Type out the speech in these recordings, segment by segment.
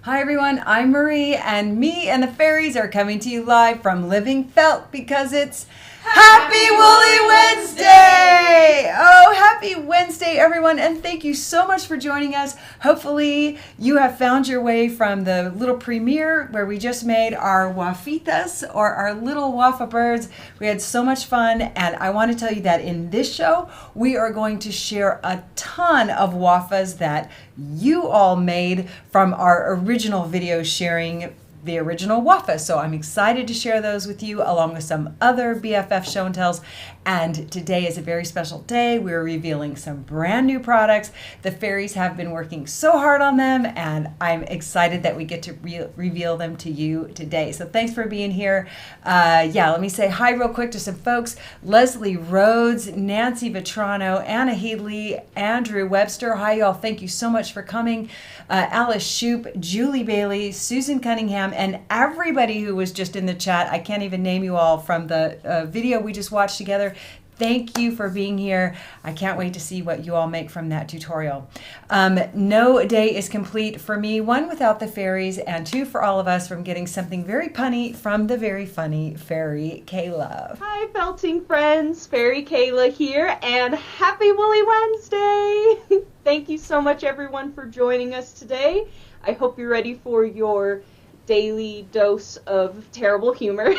Hi everyone, I'm Marie, and me and the fairies are coming to you live from LivingFelt because it's Happy Woolly Wednesday! Oh, happy Wednesday everyone, and thank you so much for joining us. Hopefully you have found your way from the little premiere where we just made our waffitas, or our little WAFFA birds. We had so much fun, and I want to tell you that in this show we are going to share a ton of waffas that you all made from our original video sharing the original WAFFA. So I'm excited to share those with you along with some other BFF show and tells. And today is a very special day. We're revealing some brand new products. The fairies have been working so hard on them, and I'm excited that we get to reveal them to you today. So thanks for being here. Let me say hi real quick to some folks. Leslie Rhodes, Nancy Vetrano, Anna Headley, Andrew Webster. Hi y'all, thank you so much for coming. Alice Shoup, Julie Bailey, Susan Cunningham, and everybody who was just in the chat. I can't even name you all from the video we just watched together. Thank you for being here. I can't wait to see what you all make from that tutorial. No day is complete for me, one without the fairies, and two for all of us from getting something very punny from the very funny Fairy Kayla. Hi, felting friends. Fairy Kayla here, and happy Woolly Wednesday! Thank you so much, everyone, for joining us today. I hope you're ready for your daily dose of terrible humor.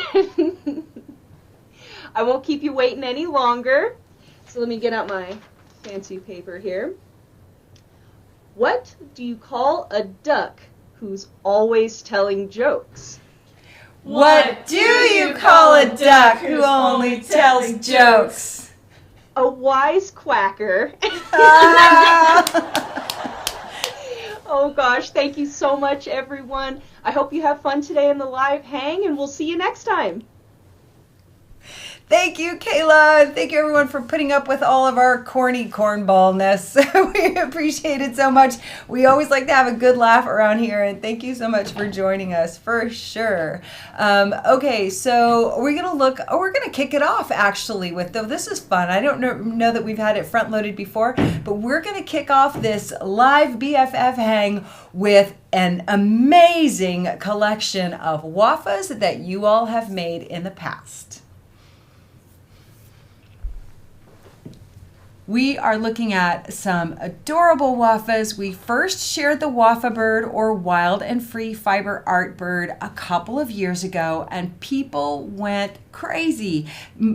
I won't keep you waiting any longer. So let me get out my fancy paper here. What do you call a duck who's always telling jokes? What do you call a duck who only tells jokes? A wise quacker. Oh gosh, thank you so much, everyone. I hope you have fun today in the live hang, and we'll see you next time. Thank you, Kayla. Thank you, everyone, for putting up with all of our corny cornballness. We appreciate it so much. We always like to have a good laugh around here, and thank you so much for joining us, for sure. Okay, so we're gonna kick it off, actually, with, though this is fun. I don't know that we've had it front-loaded before, but we're gonna kick off this live BFF hang with an amazing collection of waffas that you all have made in the past. We are looking at some adorable waffas. We first shared the WAFFA bird, or wild and free fiber art bird, a couple of years ago, and people went crazy.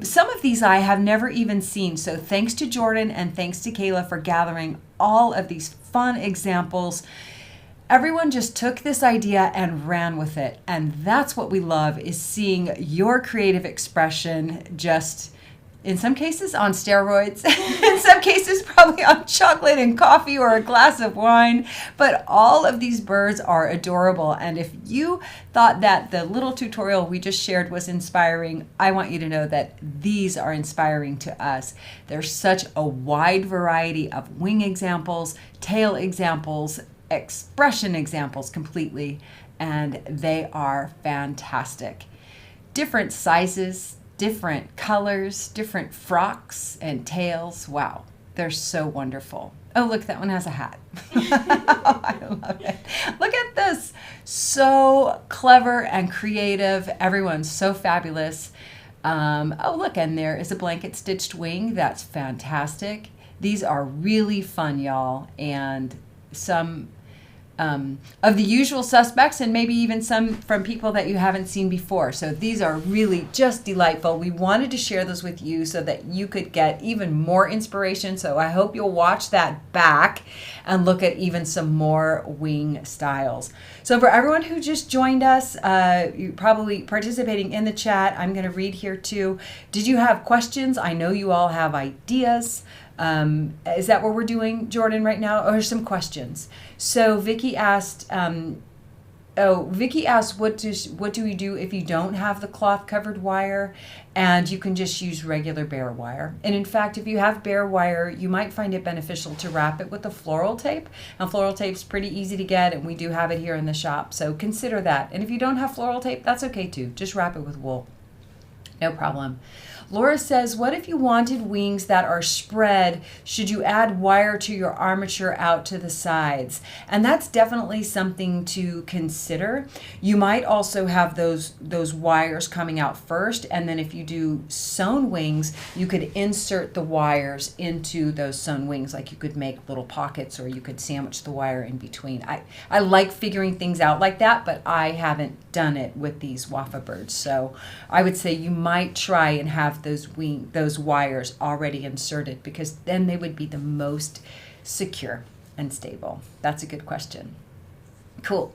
Some of these I have never even seen, so thanks to Jordan and thanks to Kayla for gathering all of these fun examples. Everyone just took this idea and ran with it, and that's what we love, is seeing your creative expression just, in some cases, on steroids, in some cases probably on chocolate and coffee or a glass of wine, but all of these birds are adorable. And if you thought that the little tutorial we just shared was inspiring, I want you to know that these are inspiring to us. There's such a wide variety of wing examples, tail examples, expression examples completely, and they are fantastic. Different sizes, different colors, different frocks and tails. Wow, they're so wonderful. Oh, look, that one has a hat. Oh, I love it. Look at this. So clever and creative. Everyone's so fabulous. Oh, look, and there is a blanket stitched wing. That's fantastic. These are really fun, y'all, and some of the usual suspects, and maybe even some from people that you haven't seen before. So these are really just delightful. We wanted to share those with you so that you could get even more inspiration. So I hope you'll watch that back and look at even some more wing styles. So for everyone who just joined us, you're probably participating in the chat. I'm going to read here too. Did you have questions? I know you all have ideas. Is that what we're doing, Jordan, right now? Or some questions? So Vicky asked, what do we do if you don't have the cloth covered wire and you can just use regular bare wire? And in fact, if you have bare wire, you might find it beneficial to wrap it with a floral tape. And floral tape's pretty easy to get, and we do have it here in the shop. So consider that. And if you don't have floral tape, that's okay too. Just wrap it with wool. No problem. Laura says, what if you wanted wings that are spread? Should you add wire to your armature out to the sides? And that's definitely something to consider. You might also have those wires coming out first, and then if you do sewn wings, you could insert the wires into those sewn wings. Like you could make little pockets, or you could sandwich the wire in between. I like figuring things out like that, but I haven't done it with these WAFFA birds. So I would say you might try and have those wires already inserted, because then they would be the most secure and stable. That's a good question. Cool.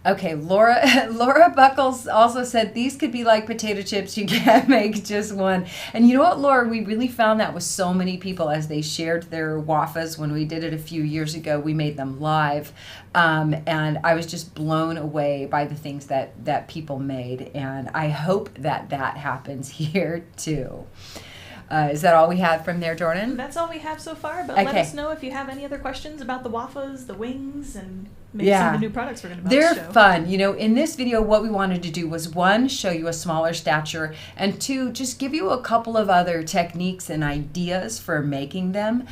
Okay, Laura Buckles also said these could be like potato chips. You can't make just one. And you know what, Laura, we really found that with so many people as they shared their WAFFAs when we did it a few years ago. We made them live, and I was just blown away by the things that people made. And I hope that happens here too. Is that all we have from there, Jordan? That's all we have so far, but okay. Let us know if you have any other questions about the WAFFAs, the wings, and maybe some of the new products we're going to They're show. fun. You know, in this video, what we wanted to do was, one, show you a smaller stature, and two, just give you a couple of other techniques and ideas for making them,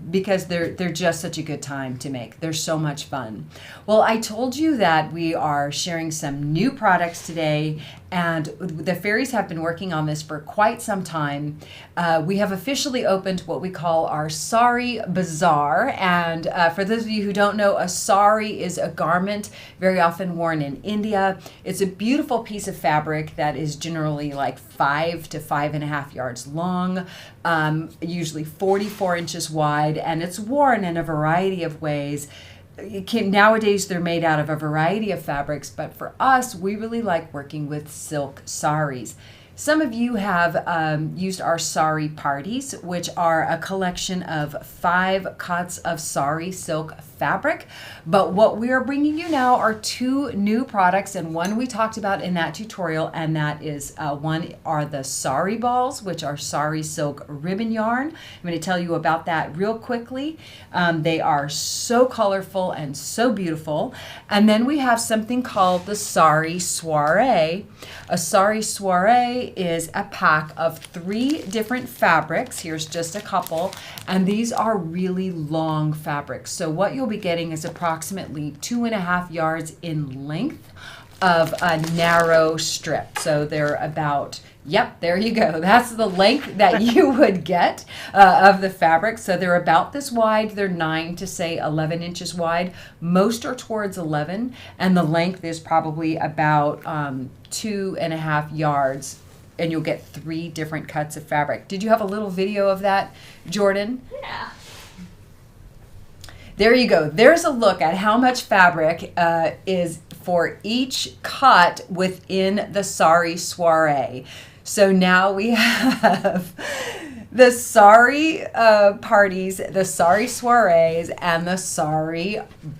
because they're just such a good time to make. They're so much fun. Well, I told you that we are sharing some new products today, and the fairies have been working on this for quite some time. We have officially opened what we call our Sari Bazaar, and for those of you who don't know, a sari is a garment very often worn in India. It's a beautiful piece of fabric that is generally like 5 to 5.5 yards long, usually 44 inches wide, and it's worn in a variety of ways. Nowadays they're made out of a variety of fabrics, but for us, we really like working with silk saris. Some of you have used our sari parties, which are a collection of 5 cuts of sari silk fabric. But what we are bringing you now are 2 new products, and one we talked about in that tutorial, and that is one are the Sari Balls, which are sari silk ribbon yarn. I'm going to tell you about that real quickly. They are so colorful and so beautiful. And then we have something called the Sari Soiree. A Sari Soiree is a pack of 3 different fabrics. Here's just a couple, and these are really long fabrics. So what you'll be getting is approximately 2.5 yards in length of a narrow strip. So they're about, yep, there you go. That's the length that you would get of the fabric. So they're about this wide. They're 9 to say 11 inches wide. Most are towards 11, and the length is probably about 2.5 yards. And you'll get 3 different cuts of fabric. Did you have a little video of that, Jordan? Yeah. There you go. There's a look at how much fabric is for each cut within the Sari Soiree. So now we have the Sari parties, the Sari Soirees, and the Sari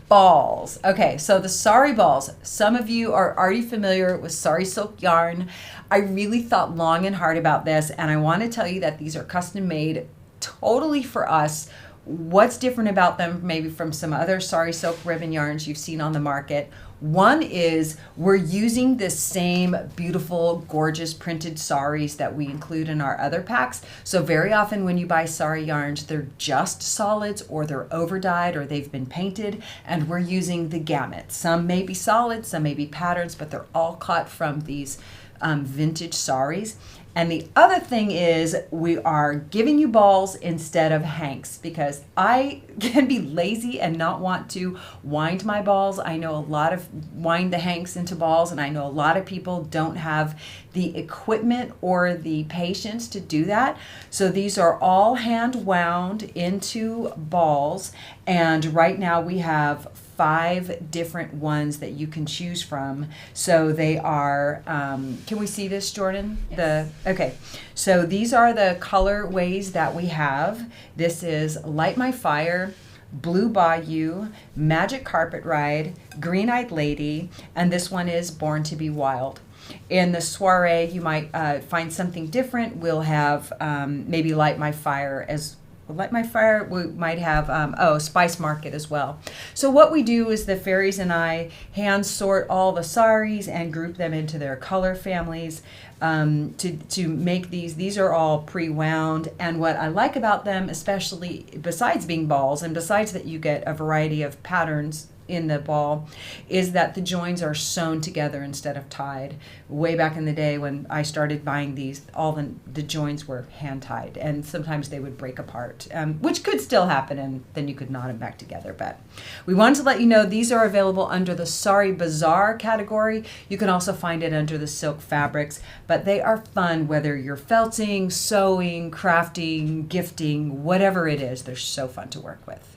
Balls. Okay, so the Sari Balls, some of you are already familiar with Sari silk yarn. I really thought long and hard about this, and I want to tell you that these are custom made totally for us. What's different about them maybe from some other sari silk ribbon yarns you've seen on the market? One is we're using the same beautiful, gorgeous printed saris that we include in our other packs. So very often when you buy sari yarns, they're just solids, or they're over dyed, or they've been painted, and we're using the gamut. Some may be solids, some may be patterns, but they're all cut from these vintage saris. And the other thing is we are giving you balls instead of hanks, because I can be lazy and not want to wind my balls. I know a lot of wind the hanks into balls, and I know a lot of people don't have the equipment or the patience to do that. So these are all hand wound into balls, and right now we have 5 different ones that you can choose from. So they are, can we see this, Jordan? Yes. Okay, so these are the colorways that we have. This is Light My Fire, Blue Bayou, Magic Carpet Ride, Green Eyed Lady, and this one is Born to Be Wild. In the Soiree, you might find something different. We'll have maybe Light My Fire as Light My Fire. We might have, Spice Market as well. So what we do is the fairies and I hand sort all the saris and group them into their color families. to make these. These are all pre-wound, and what I like about them, especially besides being balls and besides that you get a variety of patterns in the ball, is that the joins are sewn together instead of tied. Way back in the day when I started buying these, all the joins were hand tied, and sometimes they would break apart, which could still happen, and then you could knot them back together. But we wanted to let you know these are available under the Sari Bazaar category. You can also find it under the silk fabrics, but they are fun whether you're felting, sewing, crafting, gifting, whatever it is. They're so fun to work with.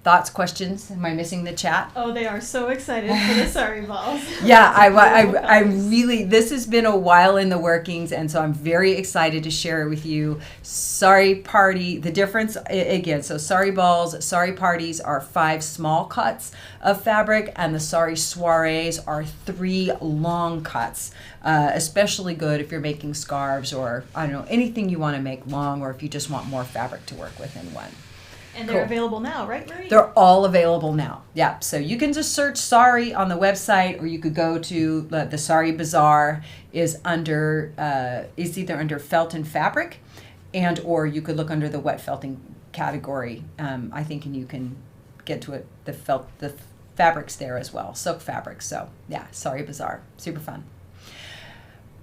Thoughts, questions? Am I missing the chat? Oh, they are so excited for the Sari Balls. Yeah, I really, this has been a while in the workings, and so I'm very excited to share it with you. Sari Party, the difference, again, so Sari Balls, Sari Parties are 5 small cuts of fabric, and the Sari Soirees are 3 long cuts. Especially good if you're making scarves or, I don't know, anything you want to make long, or if you just want more fabric to work with in one. And they're available now, right, Marie? They're all available now. Yeah. So you can just search Sari on the website, or you could go to the Sari Bazaar is under is either under felt and fabric, and or you could look under the wet felting category. I think, and you can get to it. The fabrics there as well, silk fabrics. So yeah, Sari Bazaar, super fun.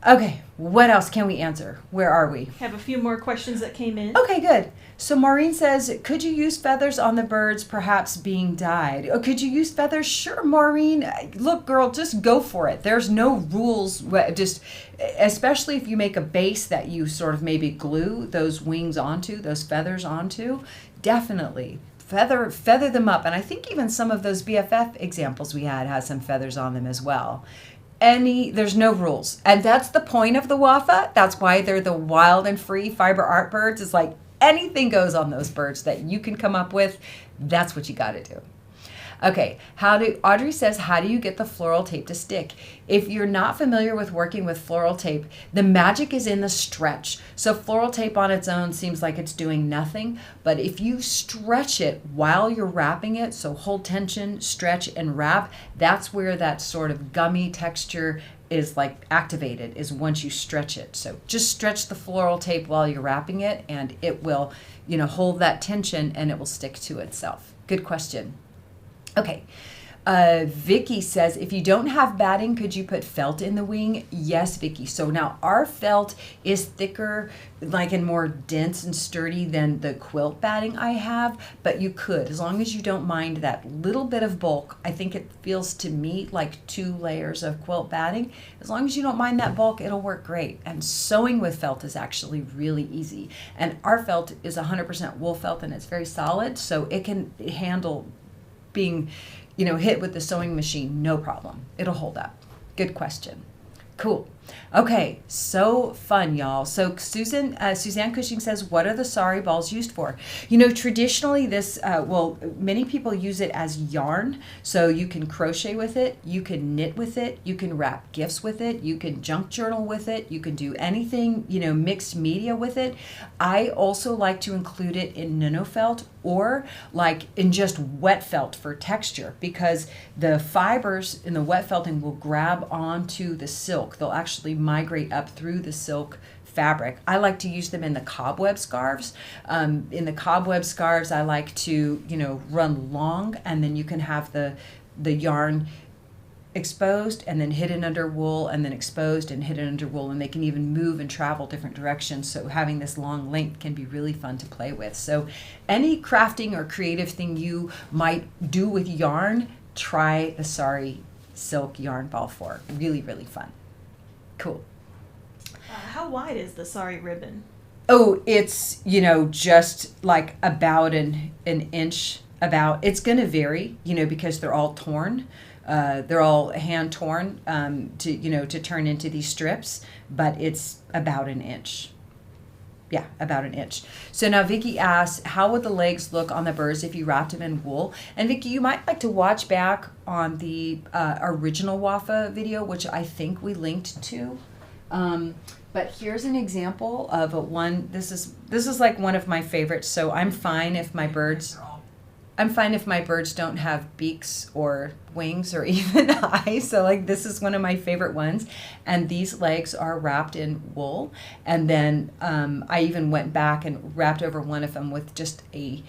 Okay, what else can we answer? Where are we? Have a few more questions that came in. Okay, good. So Maureen says, could you use feathers on the birds perhaps being dyed? Oh, could you use feathers? Sure, Maureen. Look, girl, just go for it. There's no rules. Just, especially if you make a base that you sort of maybe glue those wings onto, those feathers onto, definitely. Feather them up. And I think even some of those BFF examples we had has some feathers on them as well. There's no rules. And that's the point of the WAFFA. That's why they're the wild and free fiber art birds. It's like anything goes on those birds that you can come up with. That's what you got to do. Okay, Audrey says, how do you get the floral tape to stick? If you're not familiar with working with floral tape, the magic is in the stretch. So floral tape on its own seems like it's doing nothing, but if you stretch it while you're wrapping it, so hold tension, stretch, and wrap, that's where that sort of gummy texture is like activated, is once you stretch it. So just stretch the floral tape while you're wrapping it, and it will, hold that tension, and it will stick to itself. Good question. Okay, Vicky says, if you don't have batting, could you put felt in the wing? Yes, Vicky. So now our felt is thicker, and more dense and sturdy than the quilt batting I have, but you could, as long as you don't mind that little bit of bulk. I think it feels to me like 2 layers of quilt batting. As long as you don't mind that bulk, it'll work great. And sewing with felt is actually really easy. And our felt is 100% wool felt, and it's very solid, so it can handle being, hit with the sewing machine, no problem. It'll hold up. Good question. Cool. Okay, so fun, y'all. So Suzanne Cushing says, what are the Sari balls used for? Traditionally this, many people use it as yarn. So you can crochet with it, you can knit with it, you can wrap gifts with it, you can junk journal with it, you can do anything, mixed media with it. I also like to include it in NanoFelt or like in just wet felt for texture, because the fibers in the wet felting will grab onto the silk. They'll actually migrate up through the silk fabric. I like to use them in the cobweb scarves. In the cobweb scarves, I like to, run long, and then you can have the yarn exposed and then hidden under wool, and then exposed and hidden under wool, and they can even move and travel different directions. So having this long length can be really fun to play with. So any crafting or creative thing you might do with yarn, try the Sari silk yarn ball for. Really, really fun. Cool. How wide is the Sari ribbon? Oh, it's, just like about an inch. It's going to vary, because they're all torn. They're all hand torn to turn into these strips, but it's about an inch. Yeah, about an inch. So now Vicky asks, how would the legs look on the birds if you wrapped them in wool? And Vicky, you might like to watch back on the original WAFFA video, which I think we linked to. But here's an example of one. This is like one of my favorites. So I'm fine if my birds. I'm fine if my birds don't have beaks or wings or even eyes. So like this is one of my favorite ones. And these legs are wrapped in wool. And then I even went back and wrapped over one of them with just a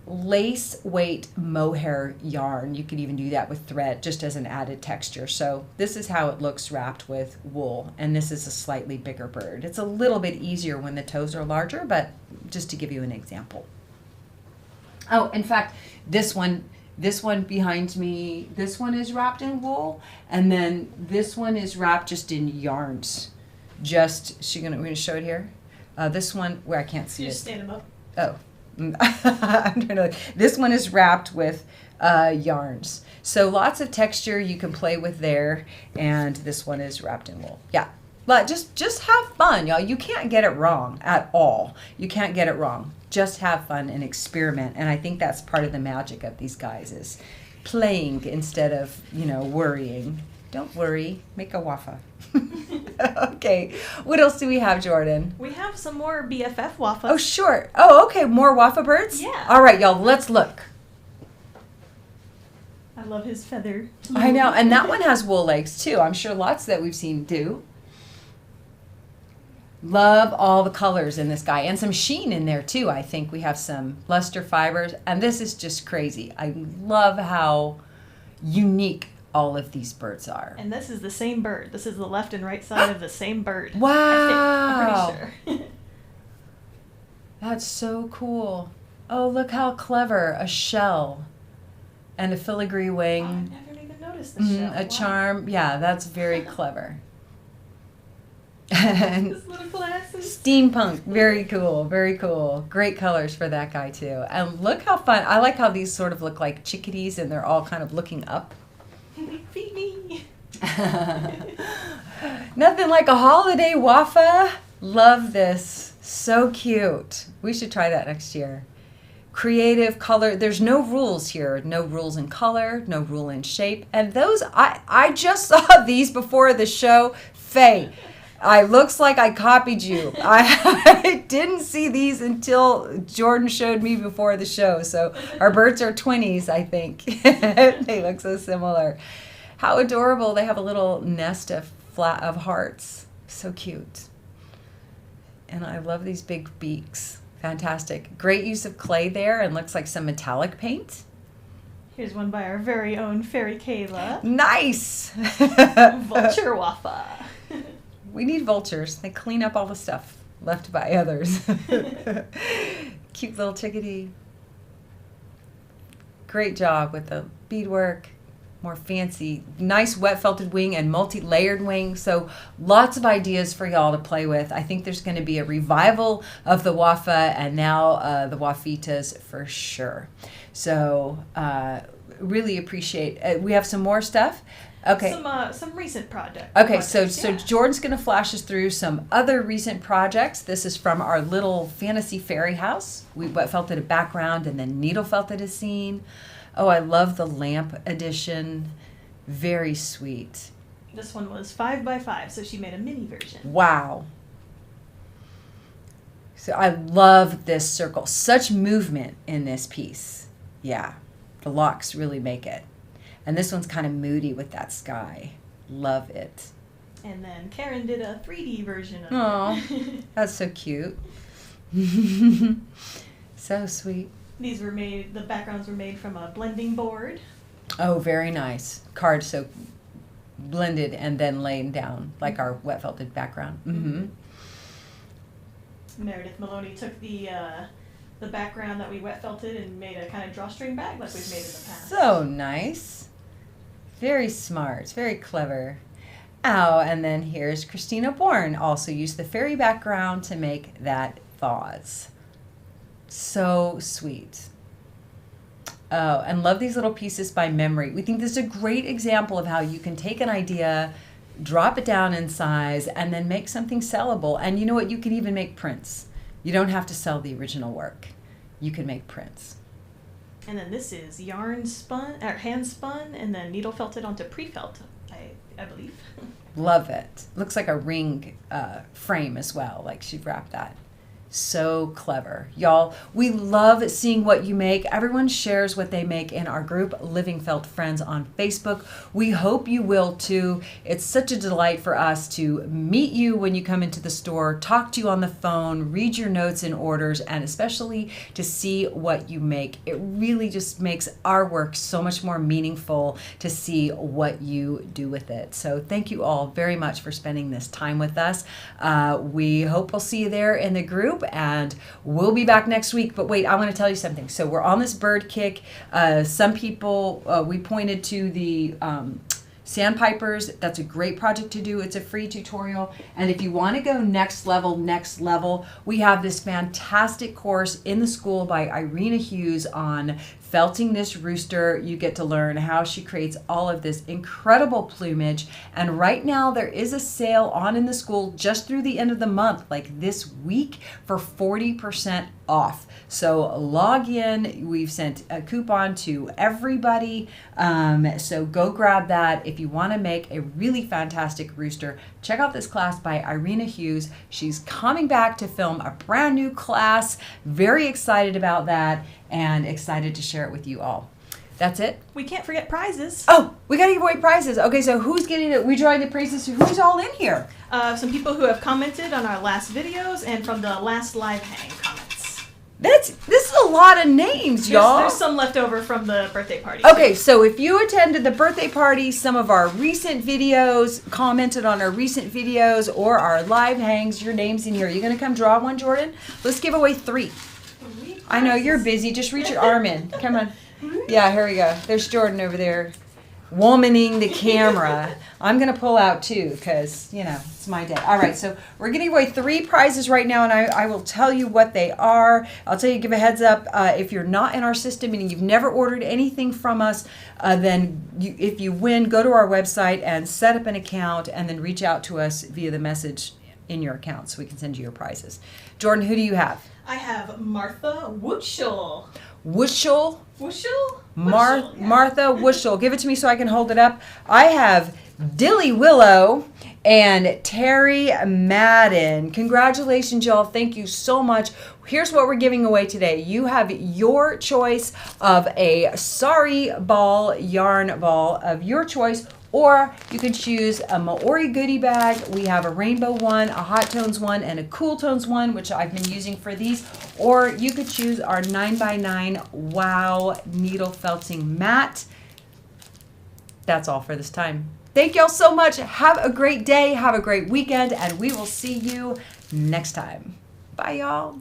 lace weight mohair yarn. You could even do that with thread just as an added texture. So this is how it looks wrapped with wool. And this is a slightly bigger bird. It's a little bit easier when the toes are larger, but just to give you an example. Oh, in fact, this one behind me, this one is wrapped in wool, and then this one is wrapped just in yarns. We're gonna show it here. This one, where I can't see You it. just stand them up. Oh, I'm trying to. This one is wrapped with yarns. So lots of texture you can play with there, and this one is wrapped in wool. Yeah. But just have fun, y'all. You can't get it wrong at all. You can't get it wrong. Just have fun and experiment. And I think that's part of the magic of these guys is playing instead of, worrying. Don't worry. Make a WAFFA. Okay. What else do we have, Jordan? We have some more BFF waffas. Oh, sure. Oh, okay. More WAFFA birds? Yeah. All right, y'all. Let's look. I love his feather. I know. And that one has wool legs, too. I'm sure lots that we've seen do. Love all the colors in this guy and some sheen in there too. I think we have some luster fibers and this is just crazy. I love how unique all of these birds are. And this is the same bird. This is the left and right side of the same bird. Wow. I'm pretty sure. That's so cool. Oh, look how clever. A shell and a filigree wing. Oh, I never even noticed the shell. A Wow. charm. Yeah, that's very clever. And His little glasses. steampunk, very cool, very cool. Great colors for that guy too. And look how fun, I like how these sort of look like chickadees and they're all kind of looking up. Feed me. Nothing like a holiday WAFFA. Love this, so cute. We should try that next year. Creative color, there's no rules here. No rules in color, no rule in shape. And those, I just saw these before the show. Faye, looks like I copied you. I didn't see these until Jordan showed me before the show. So our birds are twinnies, I think. They look so similar. How adorable. They have a little nest of hearts. So cute. And I love these big beaks. Fantastic. Great use of clay there and looks like some metallic paint. Here's one by our very own Fairy Kayla. Nice. Vulture Waffa. We need vultures. They clean up all the stuff left by others. Cute little chickadee. Great job with the beadwork. More fancy, nice wet felted wing and multi-layered wing. So lots of ideas for y'all to play with. I think there's going to be a revival of the WAFFA and now the Waffitas for sure. So really appreciate. We have some more stuff. Okay. Some recent projects. Okay, so yeah. Jordan's going to flash us through some other recent projects. This is from our little fantasy fairy house. We wet felted a background and then needle felted a scene. Oh, I love the lamp edition. Very sweet. This one was 5x5, so she made a mini version. Wow. So I love this circle. Such movement in this piece. Yeah, the locks really make it. And this one's kind of moody with that sky. Love it. And then Karen did a 3D version of Oh, that's so cute. So sweet. The backgrounds were made from a blending board. Oh, very nice. Card so blended and then laid down like our wet felted background. Mm-hmm. Meredith Maloney took the background that we wet felted and made a kind of drawstring bag like we've made in the past. So nice. Very smart. Very clever. Oh, and then here's Christina Bourne. Also used the fairy background to make that vase. So sweet. Oh, and love these little pieces by memory. We think this is a great example of how you can take an idea, drop it down in size, and then make something sellable. And you know what? You can even make prints. You don't have to sell the original work. You can make prints. And then this is yarn spun, or hand spun, and then needle felted onto pre-felt, I believe. Love it. Looks like a ring frame as well, like she wrapped that. So clever. Y'all, we love seeing what you make. Everyone shares what they make in our group, LivingFelt Friends on Facebook. We hope you will too. It's such a delight for us to meet you when you come into the store, talk to you on the phone, read your notes and orders, and especially to see what you make. It really just makes our work so much more meaningful to see what you do with it. So thank you all very much for spending this time with us. We hope we'll see you there in the group. And we'll be back next week. But wait, I want to tell you something. So we're on this bird kick. Some people, we pointed to the sandpipers. That's a great project to do. It's a free tutorial. And if you want to go next level, we have this fantastic course in the school by Irina Hughes on felting this rooster. You get to learn how she creates all of this incredible plumage. And right now there is a sale on in the school just through the end of the month, like this week, for 40% off. So log in. We've sent a coupon to everybody. So go grab that. If you want to make a really fantastic rooster, check out this class by Irina Hughes. She's coming back to film a brand new class. Very excited about that and excited to share it with you all. That's it. We can't forget prizes. Oh, we got to give away prizes. Okay, so who's getting it? We drawing the prizes. Who's all in here? Some people who have commented on our last videos and from the last live hang comments. This is a lot of names, y'all. There's some left over from the birthday party. Okay, so if you attended the birthday party, some of our recent videos, commented on our recent videos, or our live hangs, your name's in here. You gonna come draw one, Jordan? Let's give away 3. I know you're busy. Just reach your arm in. Come on. Yeah, here we go. There's Jordan over there, womaning the camera. I'm gonna pull out 2 because it's my day. All right, so we're giving away 3 prizes right now, and I will tell you what they are. I'll tell you, give a heads up. If you're not in our system, meaning you've never ordered anything from us, then if you win, go to our website and set up an account, and then reach out to us via the message in your account so we can send you your prizes. Jordan, who do you have? I have Martha Wuschel. Wuschel? Wuschel? Martha Wuschel. Give it to me so I can hold it up. I have Dilly Willow and Terry Madden. Congratulations, y'all. Thank you so much. Here's what we're giving away today. You have your choice of a Sari ball, yarn ball of your choice, or you can choose a Maori goodie bag. We have a rainbow one, a hot tones one, and a cool tones one, which I've been using for these. Or you could choose our 9x9 Wow needle felting mat. That's all for this time. Thank y'all so much. Have a great day. Have a great weekend, and we will see you next time. Bye, y'all.